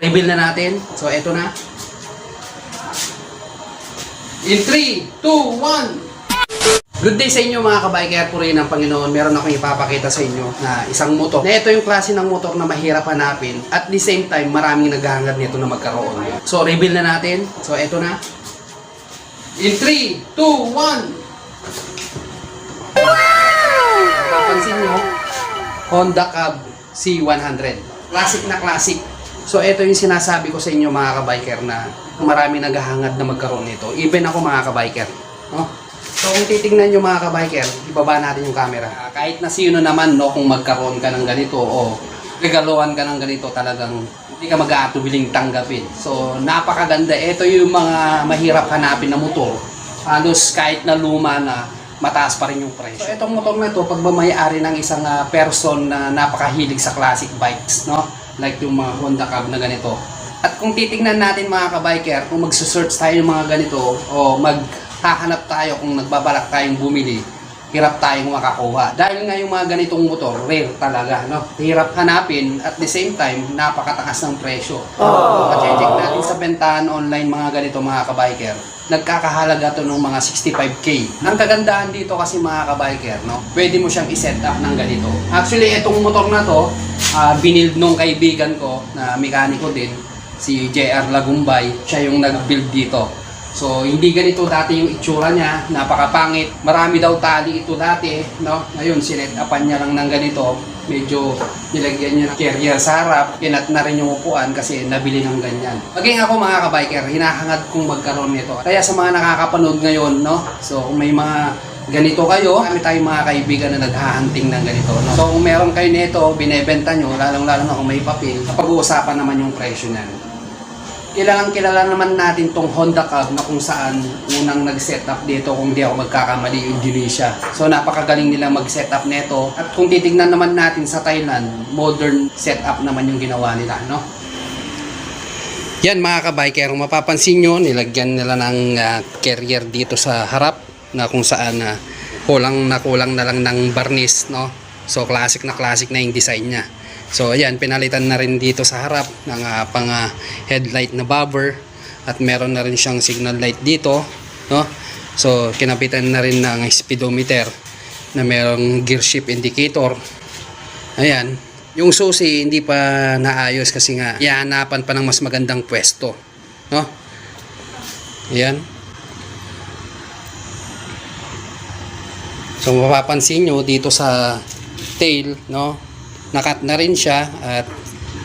reveal na natin. So, eto na. In 3, 2, 1. Good day sa inyo mga kabiker, purihin ng Panginoon. Meron akong ipapakita sa inyo na isang motor. Na ito yung klase ng motor na mahirap hanapin. At the same time, maraming naghahangad nito na magkaroon. So, reveal na natin. So, eto na. In 3, 2, 1. Papansin nyo, Honda Cab C100. Classic na classic. So, ito yung sinasabi ko sa inyo mga kabiker na maraming naghahangad na magkaroon nito. Even ako mga kabiker. No? So kung titingnan nyo mga kabiker, ibaba natin yung camera. Kahit na sino naman, no, kung magkaroon ka ng ganito o regaluhan ka ng ganito, talagang hindi ka mag-aatubiling tanggapin. So napakaganda. Ito yung mga mahirap hanapin na motor. Halos kahit na luma na, mataas pa rin yung presyo. So itong motor na ito, pagmamayari ng isang person na napakahilig sa classic bikes, no? Like yung mga Honda Cab na ganito. At kung titingnan natin mga kabiker, kung magsusearch tayo ng mga ganito o hahanap tayo kung nagbabalak tayong bumili, hirap tayong makakuha. Dahil nga yung mga ganitong motor, rare talaga, no? Hirap hanapin at the same time, napakataas ng presyo. Check natin sa bentahan online mga ganito mga kabiker. Nagkakahalaga to ng mga 65k. Ang kagandahan dito kasi mga kabiker, no? Pwede mo siyang i-set up ng ganito. Actually, itong motor na to, binild nung kaibigan ko na mekaniko din, si JR Lagumbay. Siya yung nag-build dito. So, hindi ganito dati yung itsura niya, napakapangit. Marami daw tali ito dati, no? Ngayon, sinet-upan niya lang ng ganito. Medyo nilagyan niya ng carrier sa harap, kinat na rin yung upuan kasi nabili ng ganyan. Maging ako mga kabiker, hinahangad kong magkaroon nito. Kaya sa mga nakakapanood ngayon, no? So, kung may mga ganito kayo, kami tayong mga kaibigan na naghahunting ng ganito, no? So, kung meron kayo nito, binebenta nyo, lalong-lalo na kung may papel, pag-uusapan naman yung presyo niyan. Kilala naman natin tong Honda Cab na kung saan unang nag-setup dito kung di ako magkakamali Indonesia. So napakagaling nila mag-setup nito. At kung titignan naman natin sa Thailand, modern setup naman yung ginawa nila, no? Yan mga kabiker, kung mapapansin nyo, nilagyan nila ng carrier dito sa harap na kung saan kulang na lang ng barnis, no? So classic na yung design niya. So ayan, pinalitan na rin dito sa harap ng pang headlight na bobber at meron na rin siyang signal light dito, no? So kinapitan na rin ng speedometer na merong gear shift indicator. Ayan, yung susi hindi pa naayos kasi nga ihanapan pa ng mas magandang pwesto, no? Ayan. So mapapansin nyo dito sa tail, no? Nakat na rin siya at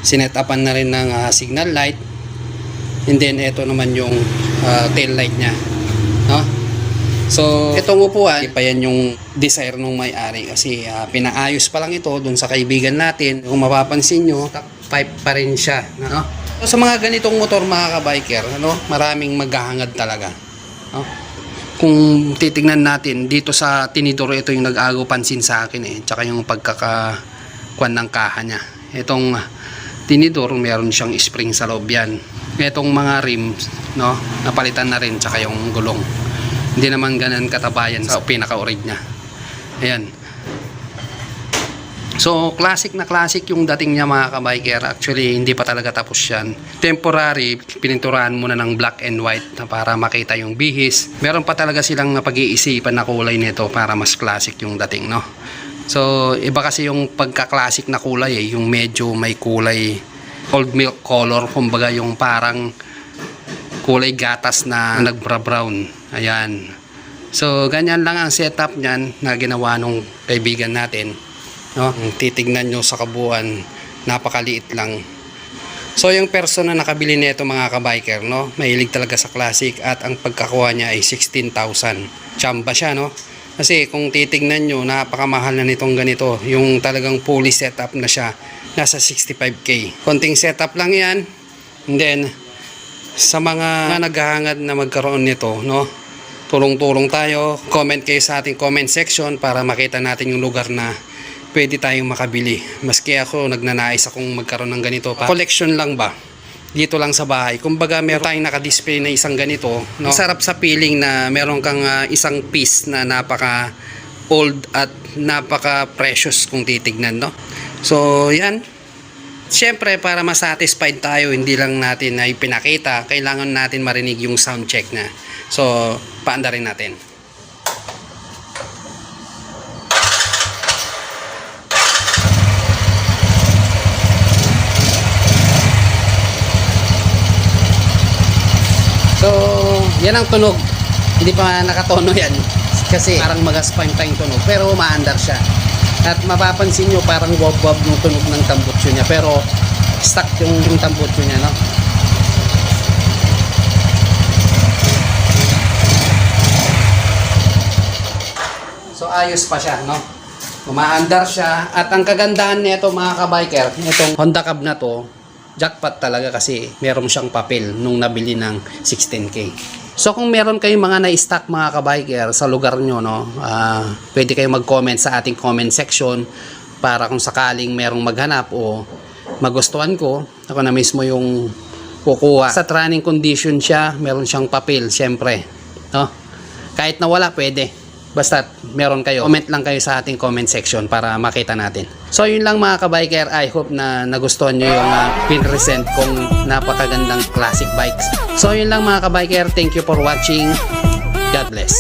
sinet-upan na rin ng signal light, and then ito naman yung tail light nya, no? So itong upuan, pa yan yung desire nung may-ari kasi pinaayos pa lang ito dun sa kaibigan natin. Kung mapapansin nyo, top 5 pa rin siya, no? So sa mga ganitong motor mga kabiker, ano, maraming maghahangad talaga, no? Kung titignan natin dito sa tinidor, ito yung nag-agaw pansin sa akin tsaka yung pagkakakuan ng kaha niya. Itong tinidor, meron siyang spring sa loob yan. Itong mga rims, no, napalitan na rin, tsaka yung gulong. Hindi naman ganun katabayan sa pinaka-orig niya. Ayan. So, classic na classic yung dating niya mga kabiker. Actually, hindi pa talaga tapos yan. Temporary, pininturahan muna ng black and white para makita yung bihis. Meron pa talaga silang napag-iisipan na kulay nito para mas classic yung dating, no? So, iba kasi yung pagka-classic na kulay yung medyo may kulay old milk color, kumbaga yung parang kulay gatas na nagbra-brown. Ayan. So, ganyan lang ang setup niyan na ginawa nung kaibigan natin, no? Titignan nyo sa kabuuan, napakaliit lang. So, yung person na nakabili nito mga kabiker, no, mahilig talaga sa classic at ang pagkakuha niya ay 16,000. Chamba siya, no? Kasi kung titignan nyo, napakamahal na nitong ganito. Yung talagang fully setup na siya, nasa 65k. Konting setup lang yan. And then, sa mga naghahangad na magkaroon nito, no, tulong-tulong tayo. Comment kayo sa ating comment section para makita natin yung lugar na pwede tayong makabili. Maski ako, nagnanais akong magkaroon ng ganito. Collection lang ba? dito lang sa bahay. Kumbaga meron tayong naka-display na isang ganito, no? Sarap sa feeling na meron kang isang piece na napaka old at napaka precious kung titignan, no? So yan, syempre para masatisfied tayo, hindi lang natin na ipinakita, kailangan natin marinig yung sound check na. So, paandarin natin. So, yan ang tunog. Hindi pa nakatono yan. Kasi parang magaspan pa yung tunog. Pero maandar siya. At mapapansin nyo parang wob-wob yung tunog ng tambutso niya. Pero stuck yung tambutso niya, no? So, ayos pa siya, no? Umaandar siya. At ang kagandahan nito mga kabiker, itong Honda Cab na to, jackpot talaga kasi meron siyang papel nung nabili ng 16K. So kung meron kayong mga na-stock mga kabiker sa lugar nyo, no, pwede kayong mag-comment sa ating comment section para kung sakaling merong maghanap o magustuhan ko, ako na mismo yung kukuha. Sa running condition siya, meron siyang papel, syempre. No? Kahit na wala, pwede. Basta meron kayo, comment lang kayo sa ating comment section para makita natin. So yun lang mga kabiker, I hope na nagustuhan nyo yung pin-present kong napakagandang classic bikes. So yun lang mga kabiker, thank you for watching. God bless.